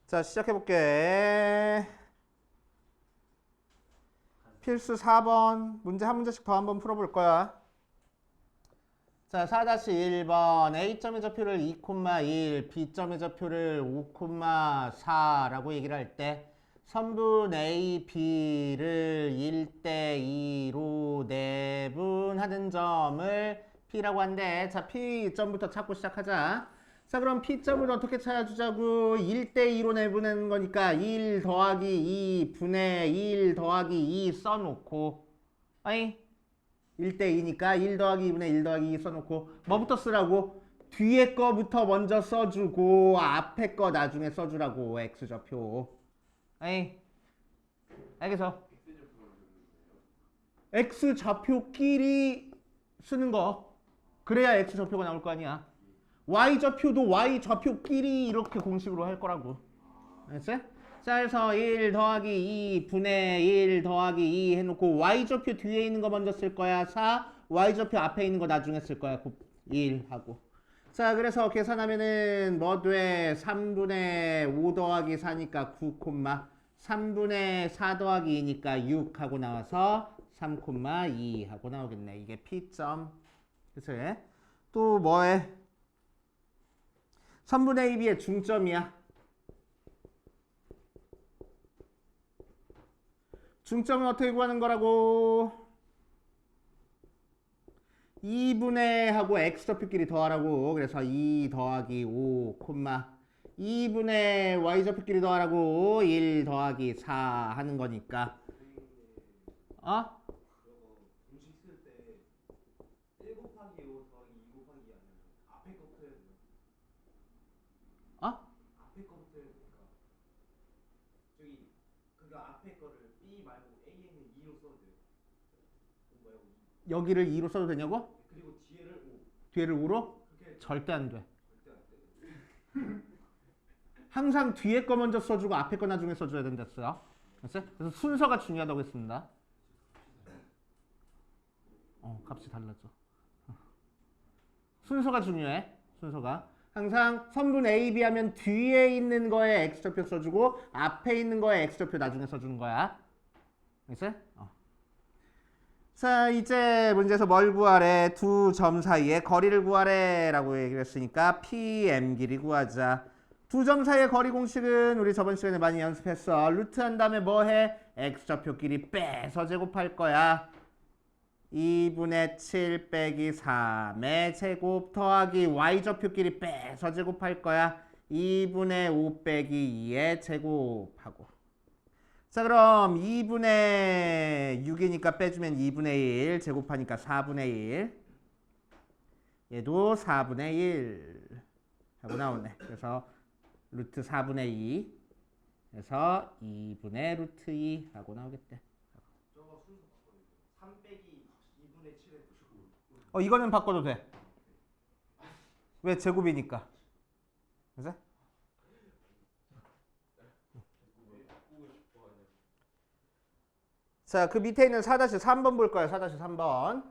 자, 시작해볼게. 필수 4번 문제 한 문제씩 더 한번 풀어볼 거야. 자, 4-1번 A점의 좌표를 2,1, B점의 좌표를 5,4라고 얘기를 할 때 선분 A, B를 1대2로 내분하는 점을 P라고 한대. 자, P점부터 찾고 시작하자. 자, 그럼 P점을 어떻게 찾아주자고? 1대2로 내보내는 거니까 1 더하기 2 분의 1 더하기 2 써놓고, 아니 1대2니까 1 더하기 2분의 1 더하기 2 써놓고 뭐부터 쓰라고? 뒤에 거부터 먼저 써주고 앞에 거 나중에 써주라고. X좌표. 아니 알겠어? X좌표끼리 쓰는 거. 그래야 X좌표가 나올 거 아니야. Y좌표도 Y좌표끼리 이렇게 공식으로 할 거라고. 알았지? 자, 그래서 1 더하기 2 분의 1 더하기 2 해놓고 Y좌표 뒤에 있는 거 먼저 쓸 거야. 4. Y좌표 앞에 있는 거 나중에 쓸 거야. 1 하고. 자, 그래서 계산하면은 뭐 돼? 3분의 5 더하기 4니까 9, 3분의 4 더하기 2니까 6 하고 나와서 3,2 하고 나오겠네. 이게 P점. 그치? 또 뭐해? 3분의 2b의 중점이야. 중점은 어떻게 구하는 거라고? 2분의 하고 x좌표끼리 더하라고. 그래서 2 더하기 5, 2분의 y좌표끼리 더하라고. 1 더하기 4 하는 거니까. 어? 공식 쓸 때 1 곱하기 5 더하기 2 곱하기 2 아니면 앞에 거부터 해야 돼요? 어? 앞에 거부터 해야 되니까 저기 그니까 앞에 거를 B 말고 A에는 2로 써도 돼요. 말고 2. 여기를 2로 써도 되냐고? 그리고 뒤에를 5. 뒤에를 5로? 그렇게 절대 안 돼. 절대 안 돼. 항상 뒤에 거 먼저 써주고 앞에 거 나중에 써줘야 된댔어요. 그래서 순서가 중요하다고 했습니다. 값이 달라져. 순서가 중요해. 순서가. 항상 선분 A, B 하면 뒤에 있는 거에 X좌표 써주고 앞에 있는 거에 X좌표 나중에 써주는 거야. 알겠어? 자, 이제 문제에서 뭘 구하래? 두 점 사이의 거리를 구하래 라고 얘기를 했으니까 PM 길이 구하자. 두 점 사이의 거리 공식은 우리 저번 시간에 많이 연습했어. 루트 한 다음에 뭐 해? X좌표끼리 빼서 제곱할 거야. 2분의 7 빼기 3의 제곱 더하기 Y좌표끼리 빼서 제곱할 거야. 2분의 5 빼기 2의 제곱하고. 자, 그럼 2분의 6이니까 빼주면 2분의 1 제곱하니까 4분의 1. 얘도 4분의 1 하고 나오네. 그래서 루트 4분의 2 그래서 2분의 루트 2 하고 나오겠대. 저거 순서 바꿔요. 3 빼기 2분의 7에 이거는 바꿔도 돼. 왜? 제곱이니까. 그래서? 자, 그 밑에 있는 4-3번 볼 거야. 4-3번.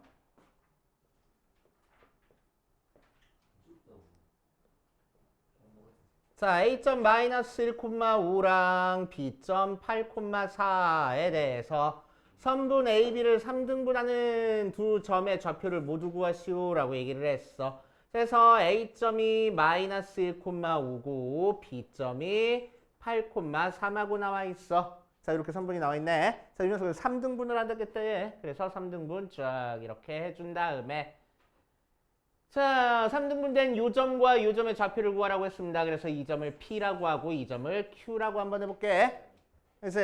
자, A점 마이너스 1,5랑 B점 8,4에 대해서 선분 AB를 3등분하는 두 점의 좌표를 모두 구하시오 라고 얘기를 했어. 그래서 A점이 마이너스 1,5고 B점이 8,3하고 나와 있어. 자, 이렇게 선분이 나와 있네. 자, 이 녀석은 3등분을 한다겠대. 그래서 3등분 쫙 이렇게 해준 다음에 자, 3등분된 요 점과 요 점의 좌표를 구하라고 했습니다. 그래서 이 점을 P라고 하고 이 점을 Q라고 한번 해볼게. 그래서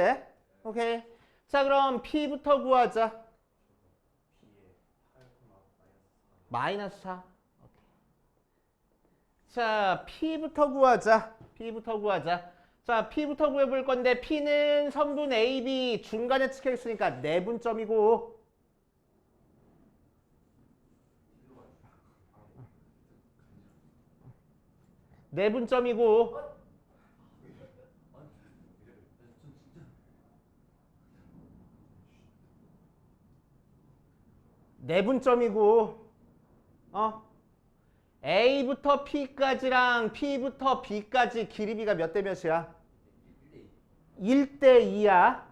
오케이. 자, 그럼 P부터 구하자. 마이너스 4. 오케이. 자, P부터 구하자. P부터 구하자. 자, P부터 구해볼 건데 P는 선분 AB 중간에 찍혀 있으니까 내분점이고 내분점이고 내분점이고 A부터 P까지랑 P부터 B까지 길이비가 몇 대 몇이야? 1대 2야.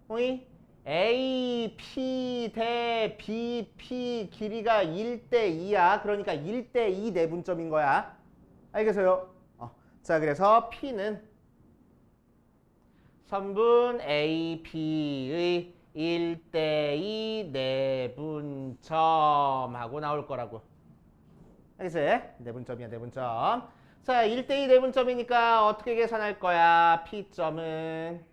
어이? AP 대 BP 길이가 1대 2야. 그러니까 1대 2 내분점인 거야. 알겠어요? 자, 그래서 P는 선분 AP의 1대 2 내분점 하고 나올 거라고. 알겠어요? 내분점이야, 내분점. 자, 1대 2 내분점이니까 어떻게 계산할 거야? P점은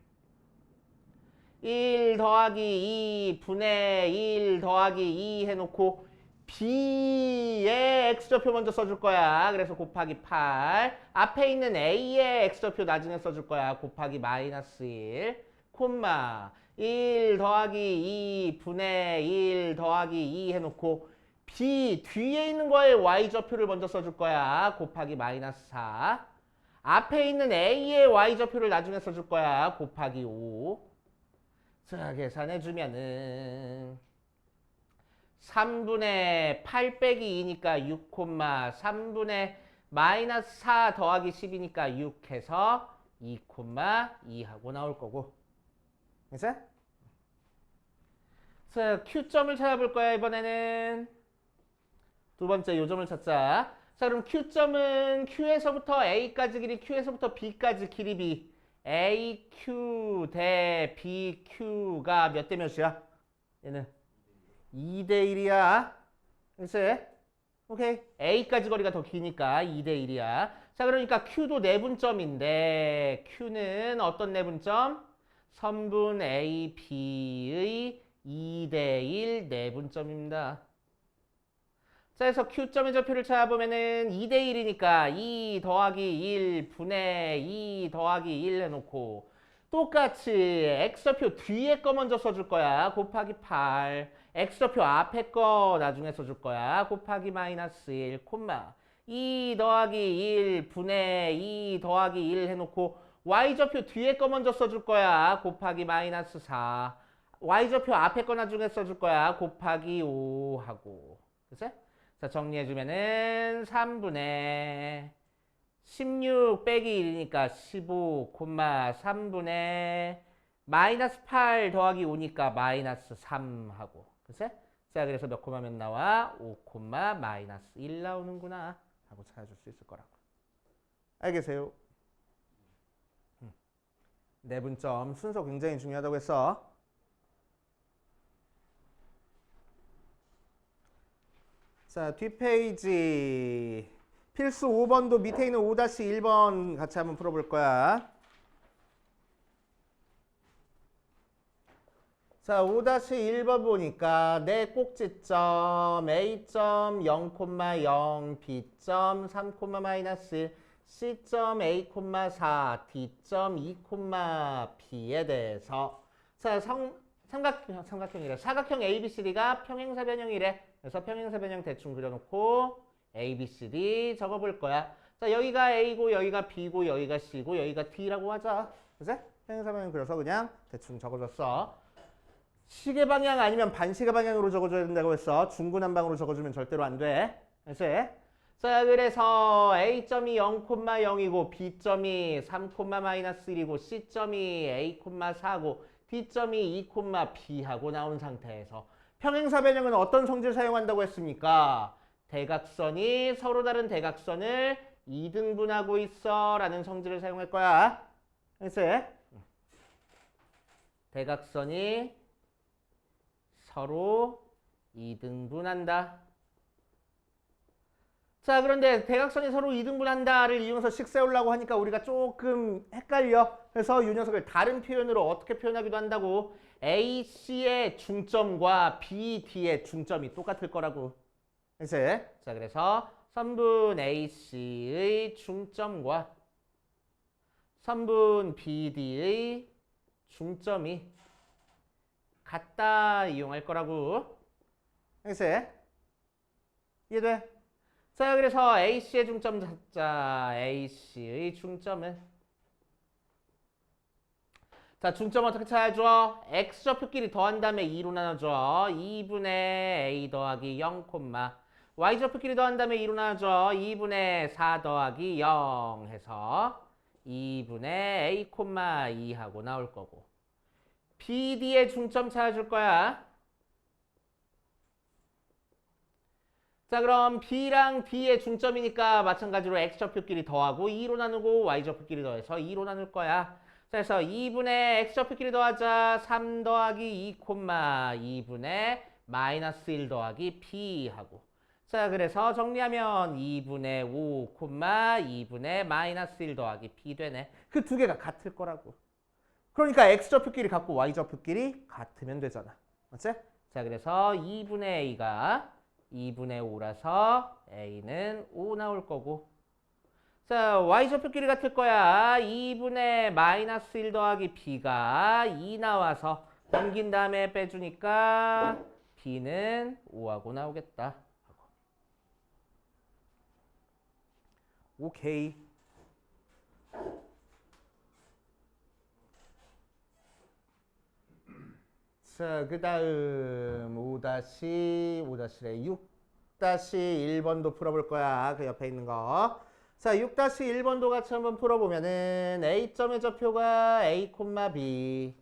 1 더하기 2 분의 1 더하기 2 해놓고 B의 X좌표 먼저 써줄 거야. 그래서 곱하기 8. 앞에 있는 A의 X좌표 나중에 써줄 거야. 곱하기 마이너스 1, 콤마 1 더하기 2 분의 1 더하기 2 해놓고 B 뒤에 있는 거에 Y좌표를 먼저 써줄 거야. 곱하기 마이너스 4. 앞에 있는 A의 Y좌표를 나중에 써줄 거야. 곱하기 5. 자, 계산해주면은 3분의 8 빼기 2니까 6, 3분의 마이너스 4 더하기 10이니까 6 해서 2, 2 하고 나올 거고. 됐어? 자, Q점을 찾아볼 거야, 이번에는. 두 번째 요점을 찾자. 자, 그럼 Q점은 Q에서부터 A까지 길이, Q에서부터 B까지 길이 B. AQ 대 BQ가 몇 대 몇이야? 얘는 2대 1이야. 글쎄. 오케이. A까지 거리가 더 기니까 2대 1이야. 자, 그러니까 Q도 내분점인데 Q는 어떤 내분점? 선분 AB의 2대 1 내분점입니다. 자, 그래서 Q점의 좌표를 찾아보면은 2대 1이니까 2 더하기 1 분의 2 더하기 1 해놓고 똑같이 X좌표 뒤에 거 먼저 써줄 거야. 곱하기 8. X좌표 앞에 거 나중에 써줄 거야. 곱하기 마이너스 1, 콤마 2 더하기 1 분의 2 더하기 1 해놓고 Y좌표 뒤에 거 먼저 써줄 거야. 곱하기 마이너스 4. Y좌표 앞에 거 나중에 써줄 거야. 곱하기 5 하고. 됐어요? 자, 정리해주면은 3분의 16 빼기 1이니까 15, 3분의 마이너스 8 더하기 5니까 마이너스 3 하고. 그치? 자, 그래서 몇 콤마면 나와? 5, 마이너스 1 나오는구나 하고 찾아줄 수 있을 거라고. 알겠어요? 내분점 순서 굉장히 중요하다고 했어. 자, 뒷페이지 필수 5번도 밑에 있는 5-1번 같이 한번 풀어볼 거야. 자, 5-1번 보니까 내 꼭지점 A점 0,0, B점 3, 마이너스 1, C점 A,4, D점 2, B에 대해서 자, 삼각형이래. 사각형 ABCD가 평행사 변형이래. 그래서 평행사 변형 대충 그려놓고 ABCD 적어볼 거야. 자, 여기가 A고 여기가 B고 여기가 C고 여기가 D라고 하자. 그치? 평행사 변형 그려서 그냥 대충 적어줬어. 시계 방향 아니면 반시계 방향으로 적어줘야 된다고 했어. 중구난방으로 적어주면 절대로 안 돼. 그치? 자, 그래서 A점이 0,0이고 B점이 3, 마이너스 1이고 C점이 A,4고 D점이 2, B 하고 나온 상태에서 평행사 변형은 어떤 성질 사용한다고 했습니까? 대각선이 서로 다른 대각선을 2등분하고 있어 라는 성질을 사용할 거야. 알겠어요? 대각선이 서로 2등분한다. 자, 그런데 대각선이 서로 2등분한다를 이용해서 식 세우려고 하니까 우리가 조금 헷갈려. 그래서 이 녀석을 다른 표현으로 어떻게 표현하기도 한다고. AC의 중점과 BD의 중점이 똑같을 거라고. 그래서 자, 그래서 선분 AC의 중점과 선분 BD의 중점이 같다 이용할 거라고. 알겠어요? 이해돼? 자, 그래서 AC의 중점 찾자. AC의 중점은 자, 중점 어떻게 찾아줘? X좌표끼리 더한 다음에 2로 나눠줘. 2분의 A 더하기 0, Y좌표끼리 더한 다음에 2로 나눠줘. 2분의 4 더하기 0 해서 2분의 A, 2 하고 나올 거고. BD의 중점 찾아줄 거야. 자, 그럼 B랑 D의 중점이니까 마찬가지로 X좌표끼리 더하고 2로 나누고 Y좌표끼리 더해서 2로 나눌 거야. 자, 그래서 2분의 X좌표끼리 더하자. 3 더하기 2, 2분의 마이너스 1 더하기 B 하고. 자, 그래서 정리하면 2분의 5, 2분의 마이너스 1 더하기 B 되네. 그 두 개가 같을 거라고. 그러니까 X좌표끼리 같고 Y좌표끼리 같으면 되잖아. 맞지? 자, 그래서 2분의 A가 2분의 5라서 A는 5 나올 거고. 자, Y좌표끼리 같을 거야. 2분의 마이너스 1 더하기 B가 2 나와서 넘긴 다음에 빼주니까 B는 5하고 나오겠다. 오케이. 자, 그 다음 6-1번도 풀어볼 거야. 그 옆에 있는 거. 자, 6-1번도 같이 한번 풀어보면은 A점의 좌표가 A, B,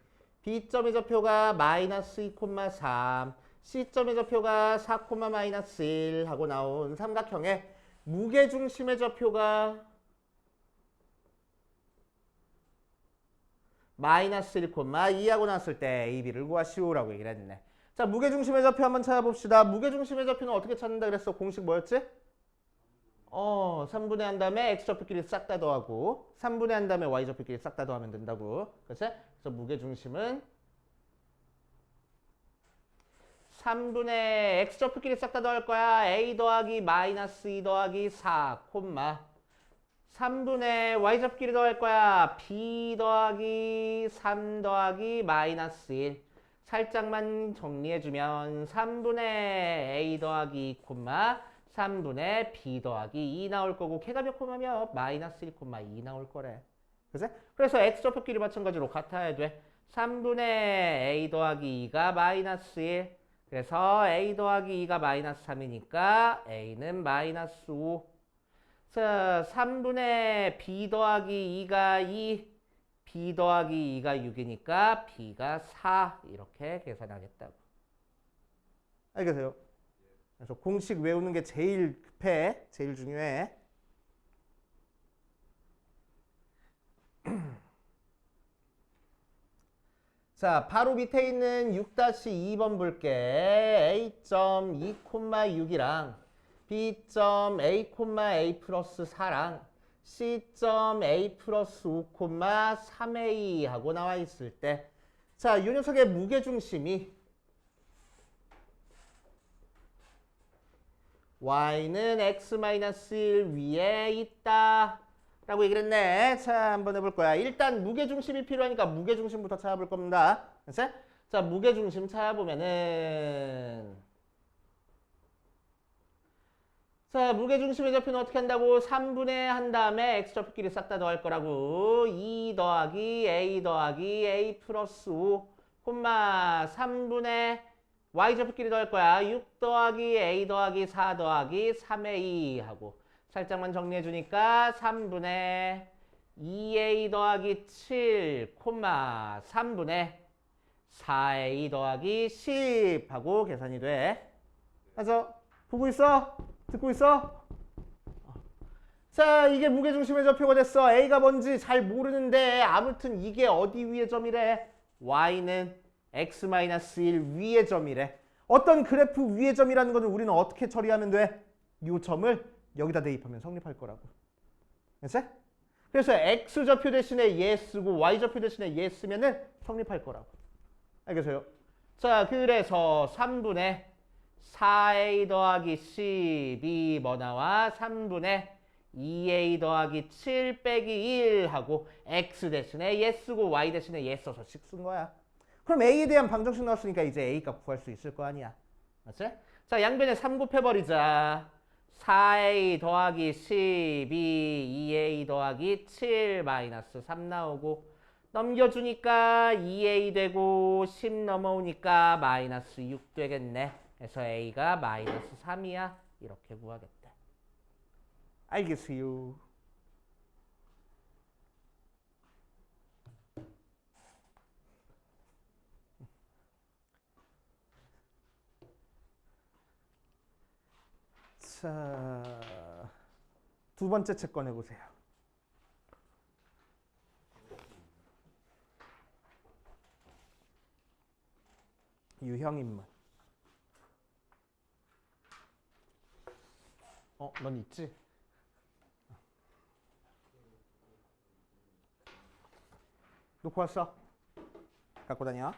B점의 좌표가 마이너스 2, 3, C점의 좌표가 4, 마이너스 1 하고 나온 삼각형의 무게중심의 좌표가 마이너스 1, 2하고 나왔을 때 A, B를 구하시오라고 얘기를 했네. 자, 무게중심의 좌표 한번 찾아봅시다. 무게중심의 좌표는 어떻게 찾는다 그랬어? 공식 뭐였지? 3분의 한 다음에 X좌표끼리 싹 다 더하고 3분의 한 다음에 Y좌표끼리 싹 다 더하면 된다고. 그치? 그래서 무게중심은 3분의 X좌표끼리 싹 다 더할 거야. A 더하기 마이너스 2 더하기 4, 3분의 Y좌표끼리 더할 거야. B 더하기 3 더하기 마이너스 1. 살짝만 정리해주면 3분의 A 더하기 2, 3분의 B 더하기 2 나올 거고 걔가 몇 콤마면 마이너스 1, 2 나올 거래. 그치? 그래서 X좌표끼리 마찬가지로 같아야 돼. 3분의 A 더하기 2가 마이너스 1. 그래서 A 더하기 2가 마이너스 3이니까 A는 마이너스 5. 자, 3분의 B 더하기 2가 2, B 더하기 2가 6이니까 B가 4 이렇게 계산하겠다고. 알겠어요? 그래서 공식 외우는 게 제일 급해, 제일 중요해. 자, 바로 밑에 있는 6-2번 볼게. A.2,6이랑 B.A, 플러스 4랑 C.A 플러스 5, 3A 하고 나와 있을 때, 자, 이 녀석의 무게중심이 y는 x-1 위에 있다 라고 얘기를 했네. 자, 한번 해볼 거야. 일단 무게중심이 필요하니까 무게중심부터 찾아볼 겁니다. 그치? 자, 무게중심 찾아보면은, 자, 무게중심의 좌표는 어떻게 한다고? 3분의 한 다음에 x좌표끼리 싹 다 더할 거라고. 2 더하기 a 더하기 a 플러스 5, 3분의 y좌표끼리 더할 거야. 6 더하기 a 더하기 4 더하기 3a 하고. 살짝만 정리해 주니까 3분의 2a 더하기 7, 3분의 4a 더하기 10 하고 계산이 돼. 맞아? 보고 있어? 듣고 있어? 자, 이게 무게중심의 좌표가 됐어. A가 뭔지 잘 모르는데 아무튼 이게 어디 위의 점이래? Y는 x-1 위의 점이래. 어떤 그래프 위의 점이라는 것을 우리는 어떻게 처리하면 돼? 이 점을 여기다 대입하면 성립할 거라고. 그치? 그래서 x좌표 대신에 얘 쓰고 y좌표 대신에 얘 쓰면은 성립할 거라고. 알겠어요? 자, 그래서 3분의 4a 더하기 12 뭐 나와? 3분의 2a 더하기 7 빼기 1 하고 x 대신에 얘 쓰고 y 대신에 얘 써서 식 쓴 거야. 그럼 a에 대한 방정식 나왔으니까 이제 a 값 구할 수 있을 거 아니야. 맞지? 자, 양변에 3 곱해버리자. 4a 더하기 12, 2a 더하기 7 마이너스 3 나오고 넘겨주니까 2a 되고 10 넘어오니까 마이너스 6 되겠네. 그래서 a가 마이너스 3이야. 이렇게 구하겠대. 알겠어요? 자, 두 번째 책 꺼내보세요. 유형인문. 넌 있지? 놓고 왔어? 갖고 다녀.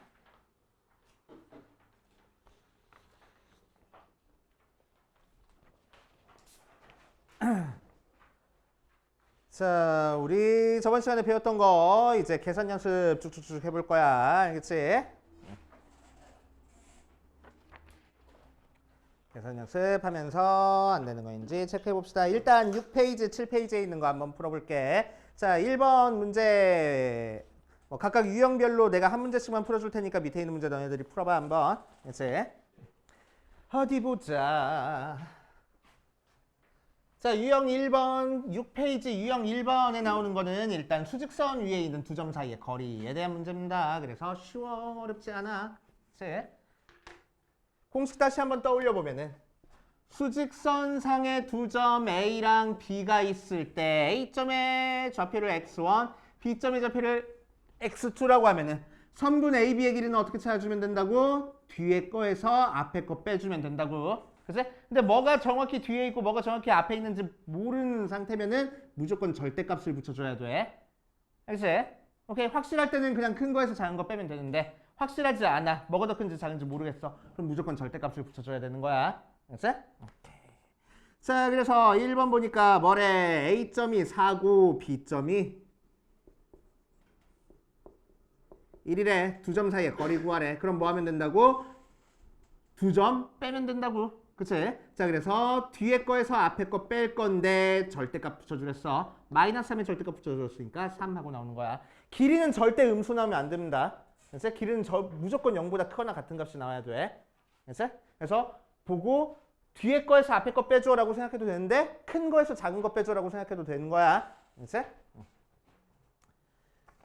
자, 우리 저번 시간에 배웠던 거 이제 계산 연습 쭉쭉쭉 해볼 거야. 알겠지? 계산 연습하면서 안 되는 거인지 체크해 봅시다. 일단 6페이지, 7페이지에 있는 거 한번 풀어볼게. 자, 1번 문제 각각 유형별로 내가 한 문제씩만 풀어줄 테니까 밑에 있는 문제 너네들이 풀어봐 한번. 이제 어디 보자. 자, 유형 1번 6페이지 유형 1번에 나오는 거는 일단 수직선 위에 있는 두 점 사이의 거리에 대한 문제입니다. 그래서 쉬워, 어렵지 않아. 그치? 공식 다시 한번 떠올려 보면은 수직선상에 두 점 A랑 B가 있을 때 A점의 좌표를 x1, B점의 좌표를 x2라고 하면은 선분 AB의 길이는 어떻게 찾아주면 된다고? 뒤에 거에서 앞에 거 빼주면 된다고. 그치? 근데 뭐가 정확히 뒤에 있고 뭐가 정확히 앞에 있는지 모르는 상태면은 무조건 절대값을 붙여줘야 돼. 알지? 오케이. 확실할 때는 그냥 큰 거에서 작은 거 빼면 되는데 확실하지 않아. 뭐가 더 큰지 작은지 모르겠어. 그럼 무조건 절대값을 붙여줘야 되는 거야. 알지? 오케이. 자, 그래서 1번 보니까 뭐래? A점이 4고 B점이 1이래. 두 점 사이의 거리 구하래. 그럼 뭐 하면 된다고? 두 점 빼면 된다고. 그치? 자, 그래서 뒤에 거에서 앞에 거 뺄 건데 절대값 붙여주랬어. 마이너스 3에 절대값 붙여줬으니까 3 하고 나오는 거야. 길이는 절대 음수 나오면 안 됩니다. 그치? 길이는 무조건 0보다 크거나 같은 값이 나와야 돼. 그치? 그래서 보고 뒤에 거에서 앞에 거 빼줘라고 생각해도 되는데 큰 거에서 작은 거 빼줘라고 생각해도 되는 거야. 그치?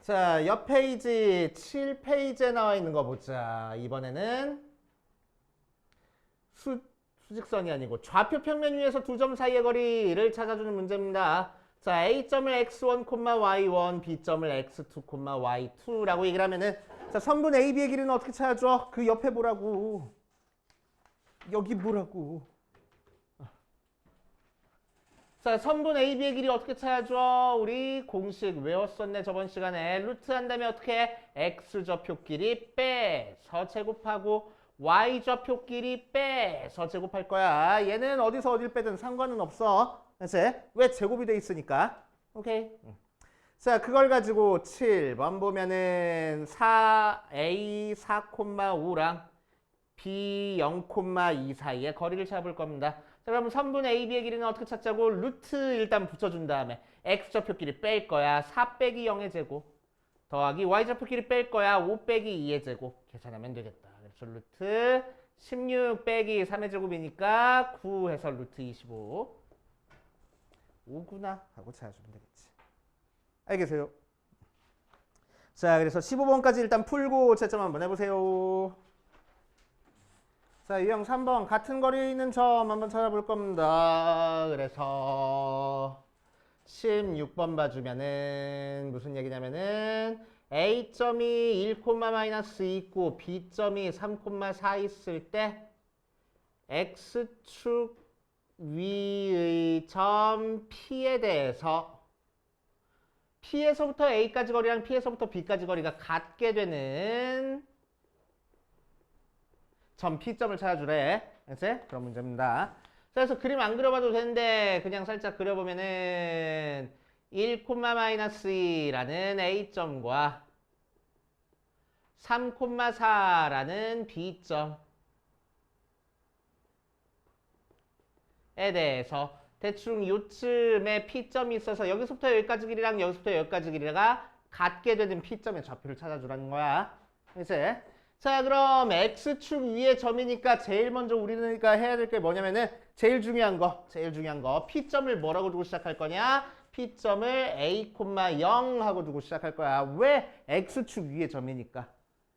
자, 옆 페이지 7페이지에 나와 있는 거 보자. 이번에는 수직선이 아니고 좌표 평면 위에서 두 점 사이의 거리를 찾아주는 문제입니다. 자, A점을 x1, y1, B점을 x2, y2라고 얘기를 하면은 자, 선분 AB의 길이는 어떻게 찾아줘? 그 옆에 보라고. 여기 보라고. 자, 선분 AB의 길이 어떻게 찾아줘? 우리 공식 외웠었네 저번 시간에. 루트 한 다음에 어떻게 해? X좌표 길이 빼서 제곱하고 Y좌표 길이 빼서 제곱할 거야. 얘는 어디서 어딜 빼든 상관은 없어. 그치? 왜 제곱이 돼 있으니까. 오케이. 자, 그걸 가지고 7번 보면은 4A 4,5랑 B 0,2 사이의 거리를 찾아볼 겁니다. 자, 그럼 선분 AB의 길이는 어떻게 찾자고? 루트 일단 붙여준 다음에 X좌표 길이 뺄 거야. 4 빼기 0의 제곱 더하기 Y좌표 길이 뺄 거야. 5 빼기 2의 제곱 계산하면 되겠다. 그래서 루트 16 빼기 3의 제곱이니까 9 해서 루트 25 5구나 하고 찾아주면 되겠지. 알겠어요? 자, 그래서 15번까지 일단 풀고 채점 한번 해보세요. 자, 유형 3번 같은 거리에 있는 점 한번 찾아볼 겁니다. 그래서 16번 봐주면은 무슨 얘기냐면은 A점이 1, -2 있고 B점이 3,4 있을 때 X축 위의 점 P에 대해서 P에서부터 A까지 거리랑 P에서부터 B까지 거리가 같게 되는 점 P점을 찾아주래. 그치? 그런 문제입니다. 그래서 그림 안 그려봐도 되는데 그냥 살짝 그려보면은 1, -2라는 A점과 3,4라는 B점에 대해서 대충 요쯤에 P점이 있어서 여기서부터 여기까지 길이랑 여기서부터 여기까지 길이가 같게 되는 P점의 좌표를 찾아주라는 거야. 그치? 자, 그럼 X축 위의 점이니까 제일 먼저 우리가 해야 될 게 뭐냐면은 제일 중요한 거 P점을 뭐라고 두고 시작할 거냐? P점을 A, 0 하고 두고 시작할 거야. 왜? X축 위의 점이니까.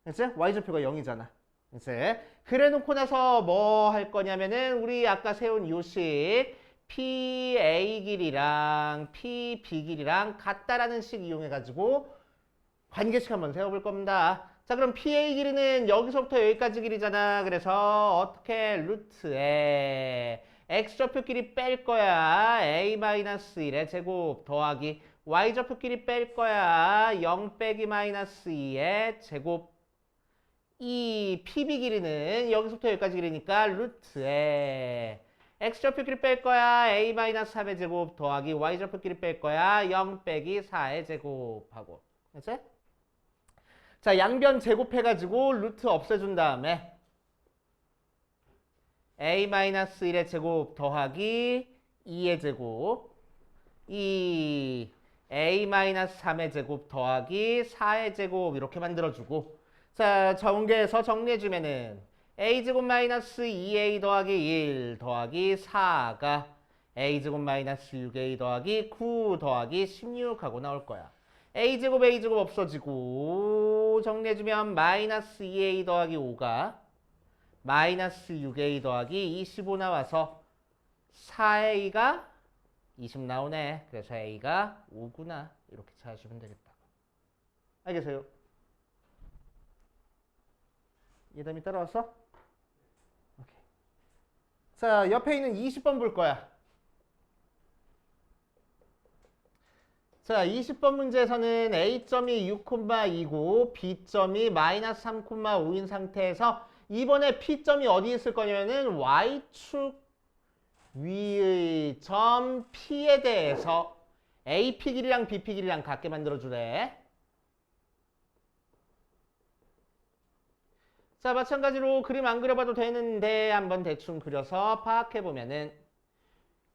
그치? Y좌표가 0이잖아. 이제 그래 놓고 나서 뭐 할 거냐면은 우리 아까 세운 요식 PA 길이랑 PB 길이랑 같다라는 식 이용해 가지고 관계식 한번 세워볼 겁니다. 자, 그럼 PA 길이는 여기서부터 여기까지 길이잖아. 그래서 어떻게 루트에 x좌표 길이 뺄 거야. a-1의 제곱 더하기 y좌표 길이 뺄 거야. 0 빼기 마이너스 2의 제곱. 이 PB 길이는 여기서부터 여기까지 길이니까 루트에 x좌표 길이 빼 거야. a-3의 제곱 더하기 y좌표 길이 뺄 거야. 0 빼기 4의 제곱하고. 그치? 자, 양변 제곱해가지고 루트 없애준 다음에 a-1의 제곱 더하기 2의 제곱 이 a-3의 제곱 더하기 4의 제곱 이렇게 만들어주고 자, 전개해서 정리해주면은 a제곱 마이너스 2a 더하기 1 더하기 4가 a제곱 마이너스 6a 더하기 9 더하기 16하고 나올 거야. a제곱 없어지고 정리해주면 마이너스 2a 더하기 5가 마이너스 6a 더하기 25 나와서 4a가 20 나오네. 그래서 a가 5구나. 이렇게 찾아주면 되겠다. 알겠어요? 예담이 따라왔어? 오케이. 자, 옆에 있는 20번 볼 거야. 자, 20번 문제에서는 A점이 6,2고 B점이 마이너스 3,5인 상태에서 이번에 P점이 어디 있을 거냐면은 Y축 위의 점 P에 대해서 AP 길이랑 BP 길이랑 같게 만들어주래. 자, 마찬가지로 그림 안 그려봐도 되는데 한번 대충 그려서 파악해보면은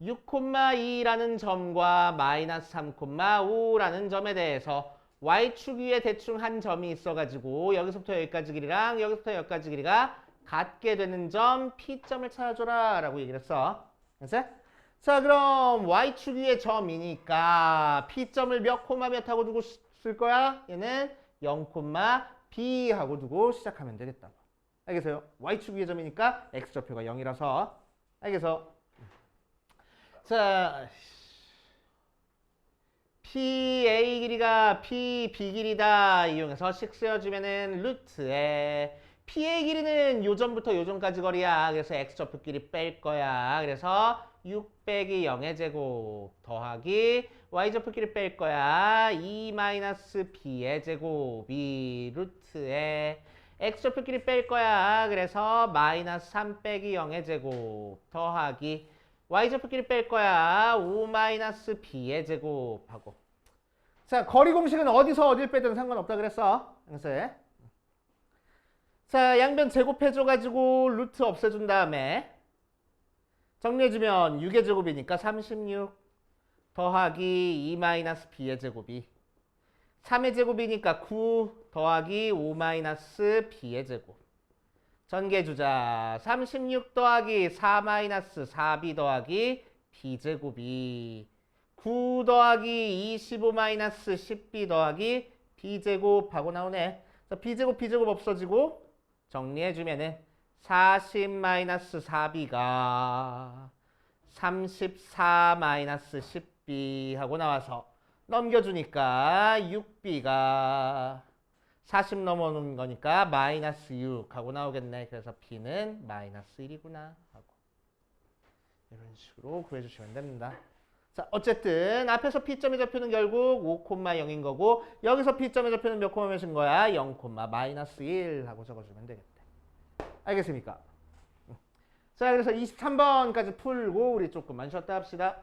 6,2라는 점과 마이너스 3,5라는 점에 대해서 Y축 위에 대충 한 점이 있어가지고 여기서부터 여기까지 길이랑 여기서부터 여기까지 길이가 같게 되는 점 P점을 찾아줘라 라고 얘기를 했어. 그치? 자, 그럼 Y축 위에 점이니까 P점을 몇 콤마 몇 하고 두고 쓸 거야? 얘는 0, B 하고 두고 시작하면 되겠다. 알겠어요? Y축 위의 점이니까 X좌표가 0이라서. 알겠어? 자, PA 길이가 PB 길이다 이용해서 식 세워주면은 루트에 PA 길이는 요점부터 요점까지 거리야. 그래서 X좌표 길이 뺄 거야. 그래서 6 빼기 0의 제곱 더하기 Y좌표 길이 뺄 거야. 2-B의 제곱이 루트에 X좌표 길이 뺄 거야. 그래서 마이너스 3 빼기 0의 제곱 더하기 Y좌표 길이 뺄 거야. 5-B의 제곱하고. 자, 거리 공식은 어디서 어딜 빼든 상관없다 그랬어. 그래서 자, 양변 제곱해줘가지고 루트 없애준 다음에 정리해주면 6의 제곱이니까 36 더하기 2-B의 제곱이 3의 제곱이니까 9 더하기 5-B의 제곱 전개해주자. 36 더하기 4-4B 더하기 B제곱이 9 더하기 25-10B 더하기 B제곱하고 나오네. 자, B제곱 없어지고 정리해주면은 40-4B가 34-10B 하고 나와서 넘겨주니까 6B가 40 넘어오는 거니까 마이너스 6 하고 나오겠네. 그래서 B는 마이너스 1이구나 하고 이런 식으로 구해주시면 됩니다. 자, 어쨌든 앞에서 P점의 좌표는 결국 5,0인 거고 여기서 P점의 좌표는 몇 콤마 몇인 거야? 0, 마이너스 1 하고 적어주면 되겠대. 알겠습니까? 자, 그래서 23번까지 풀고 우리 조금만 쉬었다 합시다.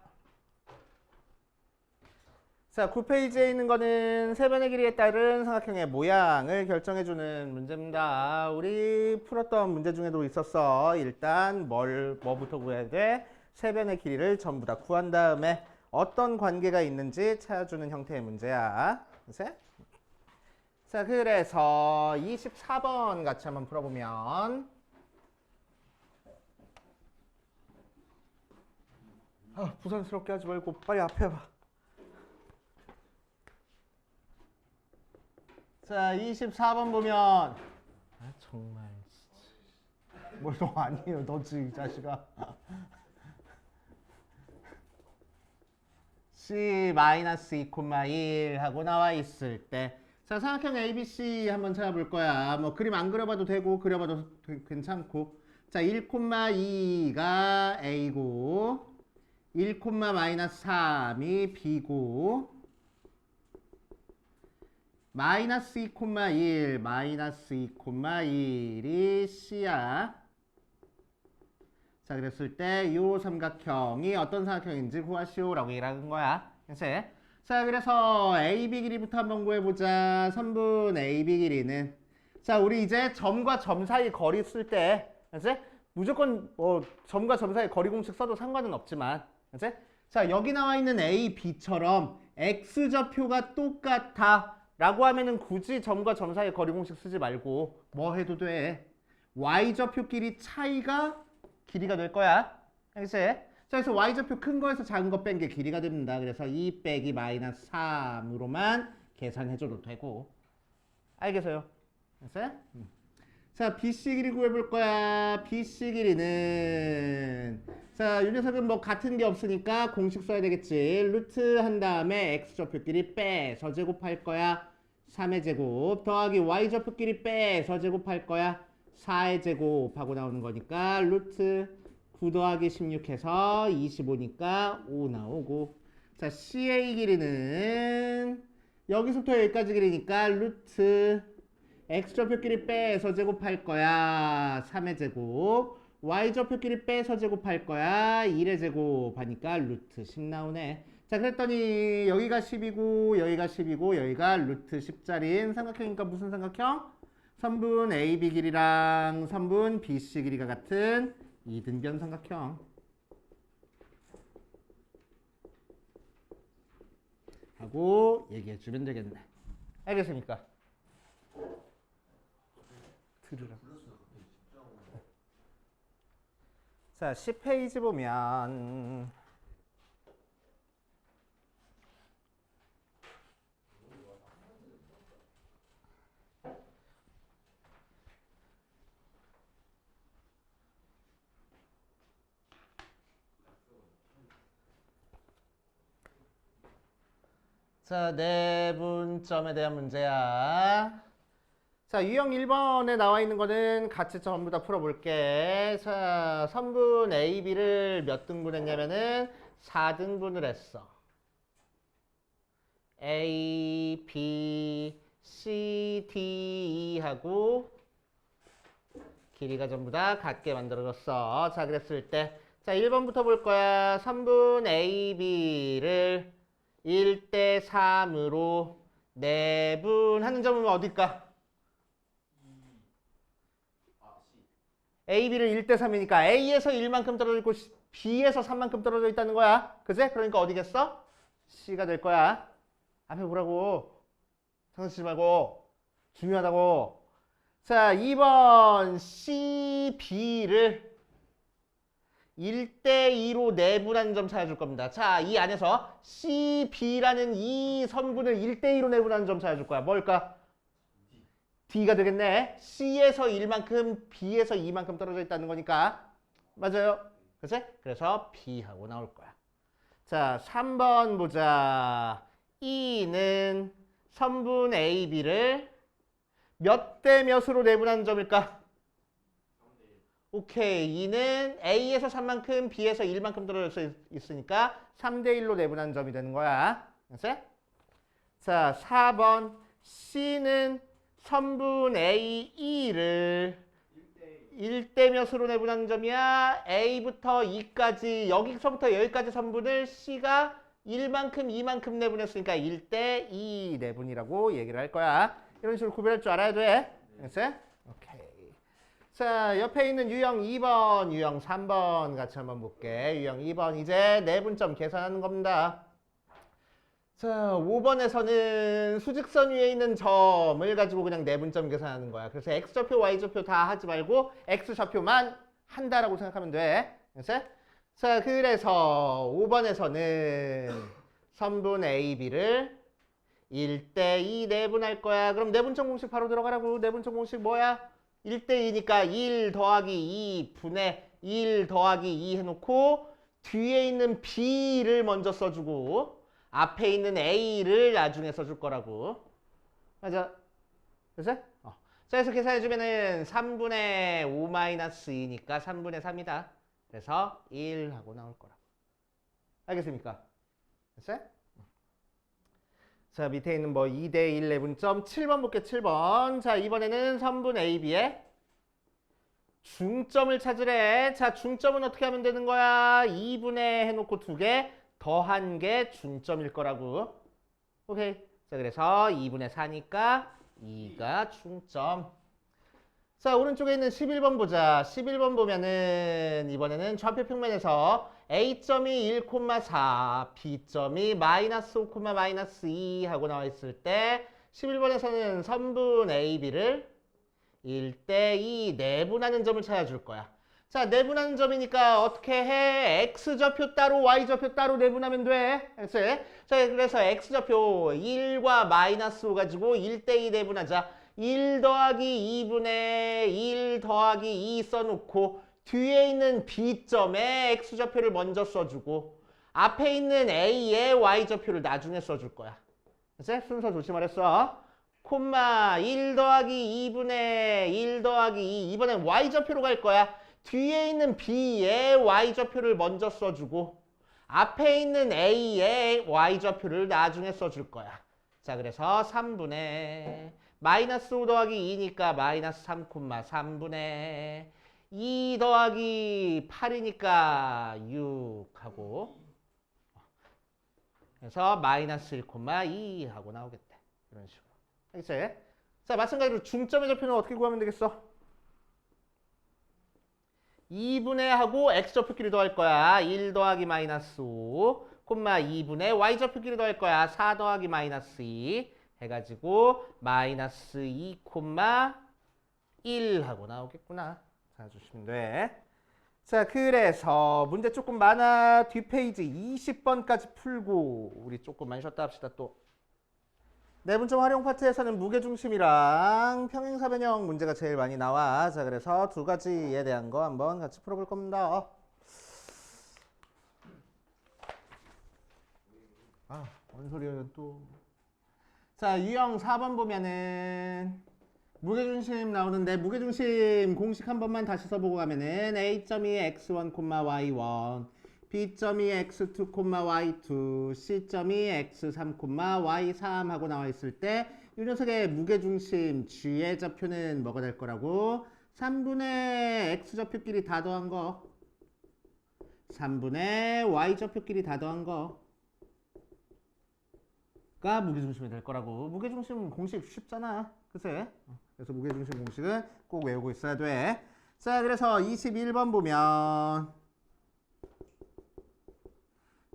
자, 9페이지에 있는 거는 세변의 길이에 따른 삼각형의 모양을 결정해주는 문제입니다. 우리 풀었던 문제 중에도 있었어. 일단 뭐부터 구해야 돼? 세변의 길이를 전부 다 구한 다음에 어떤 관계가 있는지 찾아주는 형태의 문제야. 그치? 자, 그래서 24번 같이 한번 풀어보면 부산스럽게 하지 말고 빨리 앞에 봐. 자, 24번 보면 정말 뭘 너 아니에요. 너지 이 자식아. C-2,1 하고 나와 있을 때, 자, 삼각형 ABC 한번 찾아볼 거야. 뭐 그림 안 그려봐도 되고 그려봐도 괜찮고. 자, 1,2가 A고 1,-3이 B고 마이너스 2,1 마이너스 2,1이 C야. 자, 그랬을 때 이 삼각형이 어떤 삼각형인지 구하시오라고 얘기하는 거야. 그치? 자, 그래서 AB 길이부터 한번 구해보자. 선분 AB 길이는, 자, 우리 이제 점과 점 사이 거리 쓸 때, 그치? 무조건 뭐 점과 점 사이 거리 공식 써도 상관은 없지만, 그치? 자, 여기 나와 있는 A, B처럼 X좌표가 똑같아 라고 하면은 굳이 점과 점 사이 거리 공식 쓰지 말고 뭐 해도 돼. Y좌표끼리 차이가 길이가 될 거야. 알겠지? 자, 그래서 Y좌표 큰 거에서 작은 거 뺀 게 길이가 됩니다. 그래서 2 빼기 마이너스 3으로만 계산해줘도 되고. 알겠어요? 알겠어요? 자, BC 길이 구해볼 거야. BC 길이는, 자, 이 녀석은 뭐 같은 게 없으니까 공식 써야 되겠지. 루트 한 다음에 X좌표끼리 빼서 제곱할 거야. 3의 제곱 더하기 Y좌표끼리 빼서 제곱할 거야. 4의 제곱하고 나오는 거니까 루트 9 더하기 16 해서 25니까 5 나오고. 자, CA 길이는 여기서부터 여기까지 길이니까 루트 X좌표끼리 빼서 제곱할 거야. 3의 제곱 Y좌표끼리 빼서 제곱할 거야. 1의 제곱 하니까 루트 10 나오네. 자, 그랬더니 여기가 10이고 여기가 10이고 여기가 루트 10짜리인 삼각형이니까 무슨 삼각형? 선분 AB 길이랑 선분 BC 길이가 같은 이등변 삼각형 하고 얘기해 주면 되겠네. 알겠습니까? 들으라. 자, 10페이지 보면 자, 내분점에 대한 문제야. 자, 유형 1번에 나와 있는 거는 같이 전부 다 풀어볼게. 자, 선분 A, B를 몇 등분 했냐면은 4등분을 했어. A, B, C, D, E 하고 길이가 전부 다 같게 만들어졌어. 자, 그랬을 때, 자, 1번부터 볼 거야. 선분 A, B를 1대 3으로 내분하는 점은 어딜까? A, B를 1대 3이니까 A에서 1만큼 떨어져 있고 B에서 3만큼 떨어져 있다는 거야. 그치? 그러니까 어디겠어? C가 될 거야. 앞에 보라고. 상관치지 말고. 중요하다고. 자, 2번 C, B를 1대2로 내분하는 점 찾아줄 겁니다. 자, 이 안에서 C, B라는 이 선분을 1대2로 내분하는 점 찾아줄 거야. 뭘까? D가 되겠네. C에서 1만큼, B에서 2만큼 떨어져 있다는 거니까. 맞아요? 그치? 그래서 B하고 나올 거야. 자, 3번 보자. E는 선분 A, B를 몇 대 몇으로 내분하는 점일까? 오케이. E는 A에서 3만큼, B에서 1만큼 떨어져 있으니까 3대1로 내분하는 점이 되는 거야. 그치? 자, 4번 C는 선분 A, E를 1대 몇으로 내분하는 점이야. A부터 E까지, 여기서부터 여기까지 선분을 C가 1만큼, 2만큼 내분했으니까 1대 2 내분이라고 얘기를 할 거야. 이런 식으로 구별할 줄 알아야 돼. 알겠어? 오케이. 자, 옆에 있는 유형 2번, 유형 3번 같이 한번 볼게. 유형 2번 이제 내분점 계산하는 겁니다. 자, 5번에서는 수직선 위에 있는 점을 가지고 그냥 내분점 계산하는 거야. 그래서 X좌표, Y좌표 다 하지 말고 X좌표만 한다라고 생각하면 돼. 알겠어? 자, 그래서 5번에서는 선분 A, B를 1대2 내분할 거야. 그럼 내분점 공식 바로 들어가라고. 내분점 공식 뭐야? 1대2니까 1 더하기 2분의 1 더하기 2 해놓고 뒤에 있는 B를 먼저 써주고 앞에 있는 A를 나중에 써줄 거라고. 맞아. 됐어? 자, 그래서 계산해주면은 3분의 5 마이너스 2니까 3분의 3이다. 그래서 1 하고 나올 거라고. 알겠습니까? 됐어요? 자, 밑에 있는 뭐 2대 1 내분점 7번 볼게 7번. 자, 이번에는 선분 AB의 중점을 찾으래. 자, 중점은 어떻게 하면 되는 거야? 2분의 해놓고 2개 더한 게 중점일 거라고. 오케이. 자, 그래서 2분의 4니까 2가 중점. 자, 오른쪽에 있는 11번 보자. 11번 보면은 이번에는 좌표 평면에서 A점이 1,4, B점이 마이너스 5, 마이너스 2 하고 나와 있을 때 11번에서는 선분 AB를 1대2 내분하는 점을 찾아줄 거야. 자, 내분하는 점이니까 어떻게 해? X좌표 따로 Y좌표 따로 내분하면 돼. 알았지? 자, 그래서 X좌표 1과 마이너스 5 가지고 1대2 내분하자. 1 더하기 2분의 1 더하기 2 써놓고 뒤에 있는 B점에 X좌표를 먼저 써주고 앞에 있는 A의 Y좌표를 나중에 써줄 거야. 알았지? 순서 조심하랬어. 콤마 1 더하기 2분의 1 더하기 2 이번엔 Y좌표로 갈 거야. 뒤에 있는 B의 Y좌표를 먼저 써주고 앞에 있는 A의 Y좌표를 나중에 써줄 거야. 자, 그래서 3분의 마이너스 5 더하기 2니까 마이너스 3, 3분의 2 더하기 8이니까 6 하고 그래서 마이너스 1, 2 하고 나오겠대. 이런 식으로. 알겠지? 자, 마찬가지로 중점의 좌표는 어떻게 구하면 되겠어? 2분의 하고 x좌표끼리 더할 거야. 1 더하기 마이너스 5, 2분의 y좌표끼리 더할 거야. 4 더하기 마이너스 2 해가지고 마이너스 2, 1 하고 나오겠구나. 찾아주시면 돼. 자, 그래서 문제 조금 많아. 뒷페이지 20번까지 풀고 우리 조금만 쉬었다 합시다 또. 내분점 활용 파트에서는 무게중심이랑 평행사변형 문제가 제일 많이 나와. 자, 그래서 두 가지에 대한 거 한번 같이 풀어볼 겁니다. 뭔 소리예요 또. 자, 유형 4번 보면은 무게중심 나오는데 무게중심 공식 한 번만 다시 써보고 가면은 A점이 x1, y1 B점이 x2, y2, C점이 x3, y3 하고 나와 있을 때 이 녀석의 무게중심 G의 좌표는 뭐가 될 거라고? 3분의 x좌표끼리 다 더한 거 3분의 y좌표끼리 다 더한 거가 무게중심이 될 거라고. 무게중심 공식 쉽잖아. 그치? 그래서 무게중심 공식은 꼭 외우고 있어야 돼. 자, 그래서 21번 보면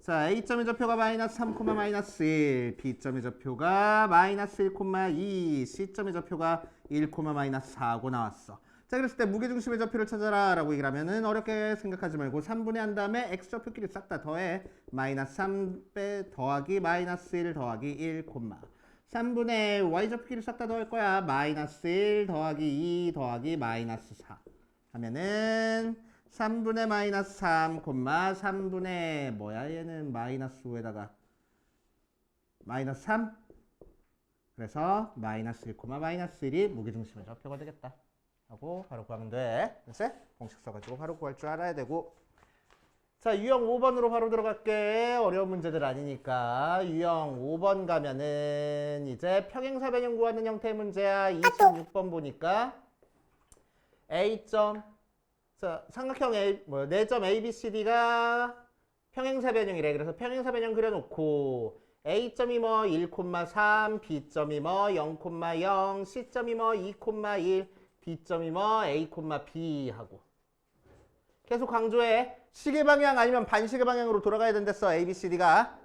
자, A점의 좌표가 마이너스 3, 마이너스 1, B점의 좌표가 마이너스 1, 2, C점의 좌표가 1, 마이너스 4고 나왔어. 자, 그랬을 때 무게중심의 좌표를 찾아라 라고 얘기를 하면은 어렵게 생각하지 말고 3분의 한 다음에 X좌표끼리 싹 다 더해. 마이너스 3 더하기 마이너스 1 더하기 1, 3분의 Y좌표끼리 싹 다 더할 거야. 마이너스 1 더하기 2 더하기 마이너스 4 하면은 3분의 마이너스 3, 3분의 뭐야 얘는 마이너스 5에다가 마이너스 3 그래서 마이너스 1, 마이너스 1이 무게중심의 좌표가 되겠다 하고 바로 구하면 돼. 됐어? 공식 써가지고 바로 구할 줄 알아야 되고. 자, 유형 5번으로 바로 들어갈게. 어려운 문제들 아니니까. 유형 5번 가면은 이제 평행사변형 구하는 형태의 문제야. 26번 보니까 A점 자, 삼각형 A, 네 점 ABCD가 평행사변형이래. 그래서 평행사변형 그려놓고 A점이 1,3, B점이 0,0, C점이 2,1, D점이 A, B 하고 계속 강조해. 시계 방향 아니면 반시계 방향으로 돌아가야 된댔어. ABCD가.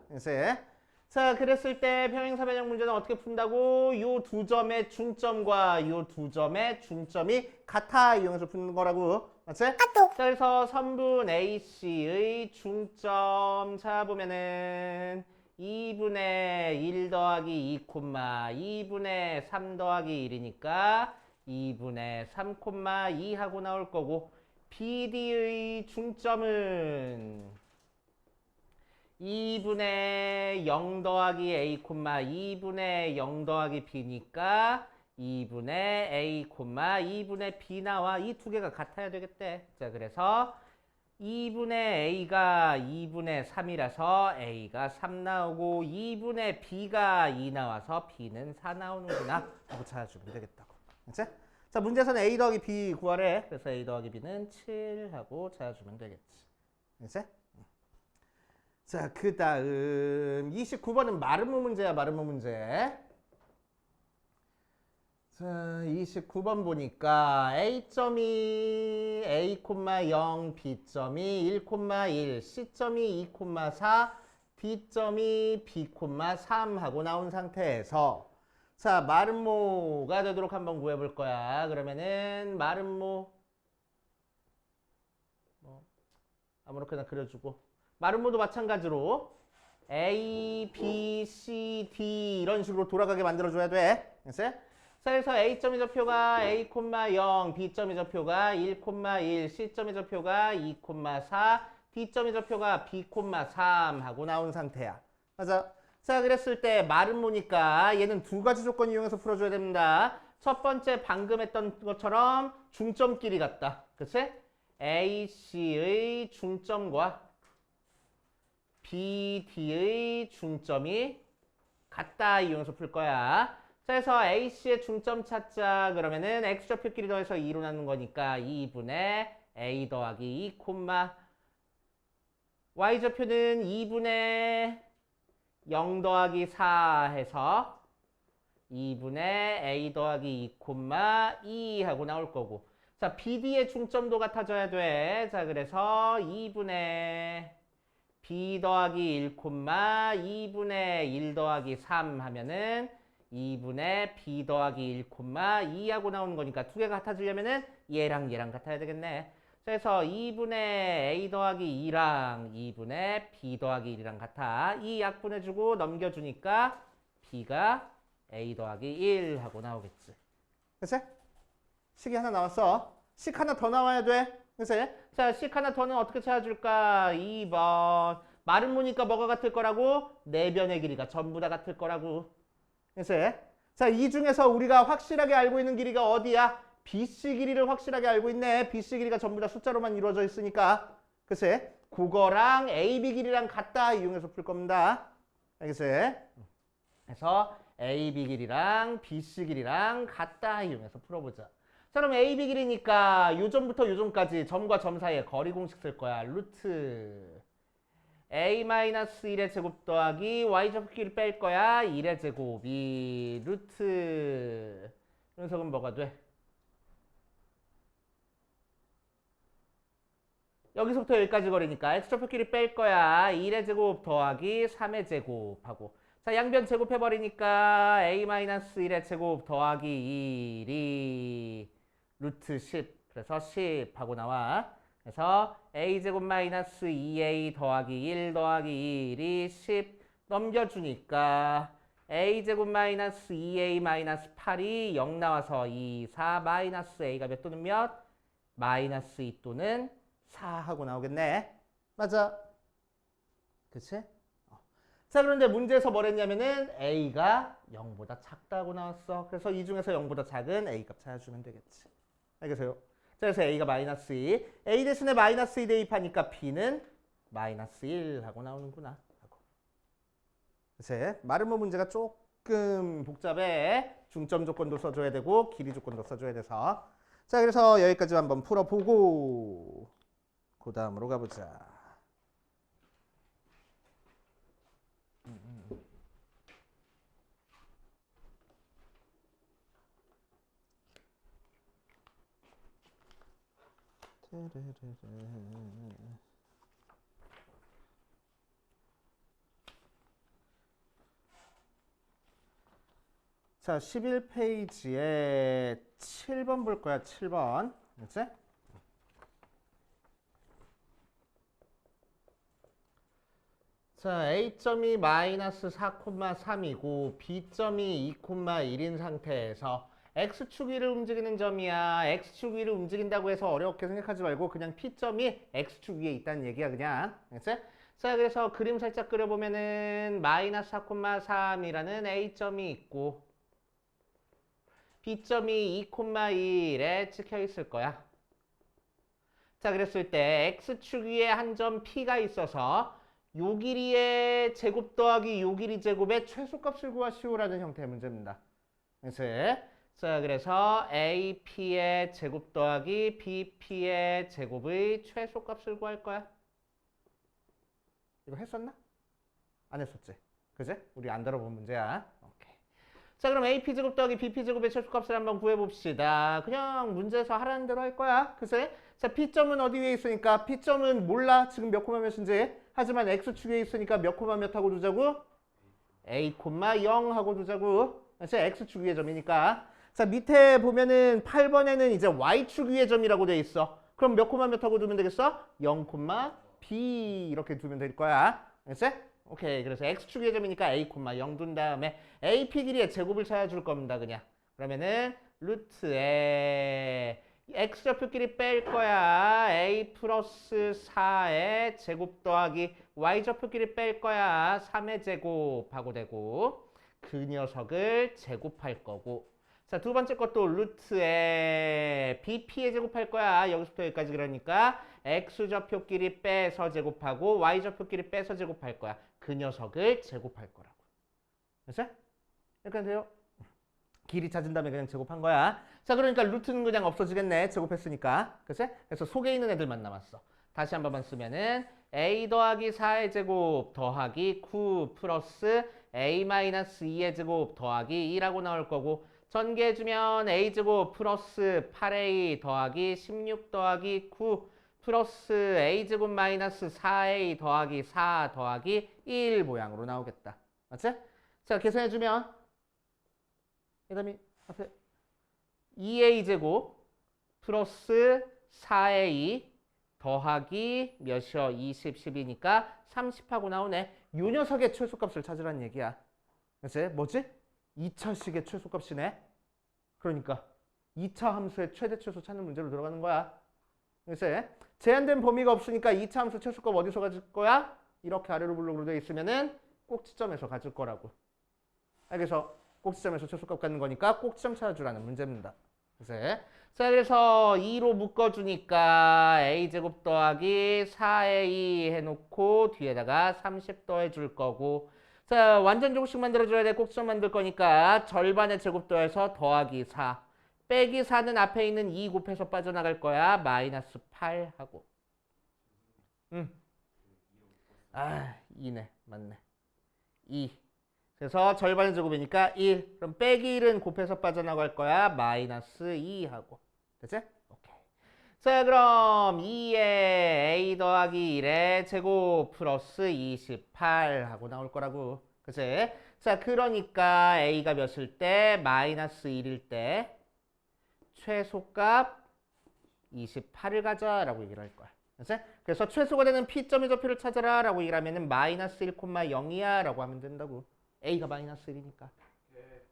자, 그랬을 때 평행사변형 문제는 어떻게 푼다고? 요 두 점의 중점과 요 두 점의 중점이 같아 이용해서 푸는 거라고. 맞지? 자, 그래서 선분 AC의 중점 찾아보면은 2분의 1 더하기 2, 2분의 3 더하기 1이니까 2분의 3,2 하고 나올 거고 BD의 중점은 2분의 0 더하기 A, 2분의 0 더하기 B니까 2분의 A, 2분의 B 나와. 이 두 개가 같아야 되겠대. 자, 그래서 2분의 A가 2분의 3이라서 A가 3 나오고 2분의 B가 2 나와서 B는 4 나오는구나 하고 찾아주면 되겠다고. 그치? 자, 문제에서는 A 더하기 B 구하래. 그래서 A 더하기 B는 7 하고 찾아주면 되겠지. 그치? 자, 그 다음 29번은 마름모 문제야. 마름모 문제. 자, 29번 보니까 A점이 A,0, B점이 1,1, C점이 2,4, D점이 B,3 하고 나온 상태에서 자, 마름모가 되도록 한번 구해볼 거야. 그러면은 마름모 아무렇게나 그려주고 마름모도 마찬가지로 A, B, C, D 이런 식으로 돌아가게 만들어줘야 돼. 알겠어요? 자, 그래서 A점의 좌표가 A,0, B점의 좌표가 1,1, C점의 좌표가 2,4, D점의 좌표가 B,3 하고 나온 상태야. 맞아. 자, 그랬을 때 마름모니까 얘는 두 가지 조건 이용해서 풀어줘야 됩니다. 첫 번째 방금 했던 것처럼 중점끼리 같다. 그치? AC의 중점과 BD의 중점이 같다 이용해서 풀 거야. 자, 그래서 AC의 중점 찾자. 그러면은 X좌표끼리 더해서 2로 나누는 거니까 2분의 A 더하기 2, Y좌표는 2분의 0 더하기 4 해서 2분의 A 더하기 2, 하고 나올 거고. 자, BD의 중점도 같아져야 돼. 자, 그래서 2분의 B 더하기 1, 2분의 1 더하기 3 하면은 2분의 B 더하기 1, 2 하고 나오는 거니까 두 개가 같아지려면은 얘랑 얘랑 같아야 되겠네. 그래서 2분의 A 더하기 2랑 2분의 B 더하기 1이랑 같아. 이 약분해주고 넘겨주니까 B가 A 더하기 1 하고 나오겠지. 그치? 식이 하나 나왔어. 식 하나 더 나와야 돼. 그치? 자, 식 하나 더는 어떻게 찾아줄까? 2번. 마름모니까 뭐가 같을 거라고? 네 변의 길이가 전부 다 같을 거라고. 그치? 자, 이 중에서 우리가 확실하게 알고 있는 길이가 어디야? BC 길이를 확실하게 알고 있네. BC 길이가 전부 다 숫자로만 이루어져 있으니까. 그치? 그거랑 AB 길이랑 같다 이용해서 풀 겁니다. 알겠지? 그래서 AB 길이랑 BC 길이랑 같다 이용해서 풀어보자. 자, 그럼 AB 길이니까 요점부터 요점까지 점과 점 사이에 거리 공식 쓸 거야. 루트 A-1의 제곱 더하기 Y좌표끼리 뺄 거야. 1의 제곱이 루트 이 녀석은 뭐가 돼? 여기서부터 여기까지 거리니까 X좌표끼리 뺄 거야. 1의 제곱 더하기 3의 제곱하고 자, 양변 제곱해버리니까 A-1의 제곱 더하기 1이 루트 10 그래서 10 하고 나와. 그래서 A제곱 마이너스 2A 더하기 1 더하기 1이 10 넘겨주니까 A제곱 마이너스 2A 마이너스 8이 0 나와서 2, 4 마이너스 A가 몇 또는 몇? 마이너스 2 또는 4 하고 나오겠네. 맞아. 그치? 자, 그런데 문제에서 뭐랬냐면은 A가 0보다 작다고 나왔어. 그래서 이 중에서 0보다 작은 A 값 찾아주면 되겠지. 알겠어요? 자, 그래서 A가 마이너스 2. A 대신에 마이너스 2 대입하니까 B는 마이너스 1 하고 나오는구나. 하고. 그치? 마름모 문제가 조금 복잡해. 중점 조건도 써줘야 되고 길이 조건도 써줘야 돼서. 자, 그래서 여기까지 한번 풀어보고 그 다음으로 가보자. 자, 11페이지에 7번 볼 거야. 7번. 그치? 자, A점이 마이너스 4,3이고 B점이 2,1인 상태에서 x축 위를 움직이는 점이야. x축 위를 움직인다고 해서 어렵게 생각하지 말고 그냥 P점이 x축 위에 있다는 얘기야 그냥. 알겠지? 자, 그래서 그림 살짝 그려보면은 마이너스 4,3이라는 A점이 있고 B점이 2,1에 찍혀 있을 거야. 자, 그랬을 때 x축 위에 한 점 P가 있어서 요 길이의 제곱 더하기 요 길이 제곱의 최소값을 구하시오라는 형태의 문제입니다. 자, 그래서 AP의 제곱 더하기 BP의 제곱의 최소값을 구할 거야. 이거 했었나? 안 했었지? 그지? 우리 안 다뤄본 문제야. 오케이. 자, 그럼 AP 제곱 더하기 BP 제곱의 최소값을 한번 구해봅시다. 그냥 문제에서 하라는 대로 할 거야. 그지? 자, P점은 어디 위에 있으니까? P점은 몰라. 지금 몇 코마 몇인지. 하지만 X축 위에 있으니까 몇 코마 몇 하고 두자고? A, 0 하고 두자고. 그래서 X축 위의 점이니까. 자, 밑에 보면은 8번에는 이제 Y축 위의 점이라고 돼 있어. 그럼 몇 코마 몇 하고 두면 되겠어? 0, B 이렇게 두면 될 거야. 알겠어? 오케이. 그래서 X축 위의 점이니까 A, 0 둔 다음에 AP 길이의 제곱을 찾아줄 겁니다. 그냥. 그러면은 루트에 X좌표끼리 뺄 거야. A 플러스 4의 제곱 더하기 Y좌표끼리 뺄 거야. 3의 제곱하고 되고 그 녀석을 제곱할 거고 자, 두 번째 것도 루트에 BP에 제곱할 거야. 여기서부터 여기까지 그러니까 X좌표끼리 빼서 제곱하고 Y좌표끼리 빼서 제곱할 거야. 그 녀석을 제곱할 거라고. 됐어? 이렇게 돼요. 길이 찾은 다음에 그냥 제곱한 거야. 자, 그러니까 루트는 그냥 없어지겠네. 제곱했으니까. 그치? 그래서 속에 있는 애들만 남았어. 다시 한 번만 쓰면은 A 더하기 4의 제곱 더하기 9 플러스 A 마이너스 2의 제곱 더하기 2라고 나올 거고 전개해주면 A제곱 플러스 8A 더하기 16 더하기 9 플러스 A제곱 마이너스 4A 더하기 4 더하기 1 모양으로 나오겠다. 맞지? 자, 계산해주면 그 다음에 앞에 2A제곱 플러스 4A 더하기 몇이요? 20, 10이니까 30하고 나오네. 요 녀석의 최소값을 찾으라는 얘기야. 그치? 뭐지? 2차식의 최소값이네. 그러니까 2차 함수의 최대 최소 찾는 문제로 들어가는 거야. 그치? 제한된 범위가 없으니까 2차 함수 최소값 어디서 가질 거야? 이렇게 아래로 블록으로 되어 있으면은 꼭지점에서 가질 거라고. 그래서 꼭지점에서 최소값 갖는 거니까 꼭지점 찾아주라는 문제입니다. 그치? 자, 그래서 2로 묶어주니까 A제곱 더하기 4A 해놓고 뒤에다가 30 더해줄 거고 자, 완전 조금씩 만들어줘야 돼. 꼭지점 만들 거니까 절반의 제곱 더해서 더하기 4 빼기 4는 앞에 있는 2 곱해서 빠져나갈 거야. 마이너스 8 하고 아, 2네. 맞네. 2 그래서 절반의 제곱이니까 1 그럼 빼기 1은 곱해서 빠져나갈 거야. 마이너스 2 하고 됐지? 오케이. 자, 그럼 2에 A 더하기 1의 제곱 플러스 28 하고 나올 거라고. 그치? 자, 그러니까 A가 몇일 때? 마이너스 1일 때 최소값 28을 가져라고 얘기를 할 거야. 그치? 그래서 최소가 되는 P점의 좌표를 찾아라 라고 얘기를 하면은 마이너스 1,0이야 라고 하면 된다고. A가 마이너스 1이니까. 네.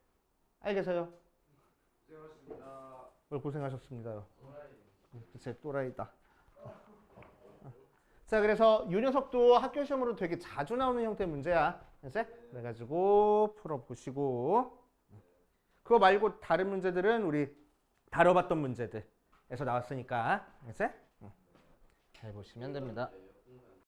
알겠어요? 고생하셨습니다. 뭘 고생하셨습니다요. 그치, 또라이다. 자, 그래서 이 녀석도 학교 시험으로 되게 자주 나오는 형태의 문제야. 그치? 그래가지고 풀어보시고 그거 말고 다른 문제들은 우리 다뤄봤던 문제들에서 나왔으니까 그치? 잘 보시면 됩니다.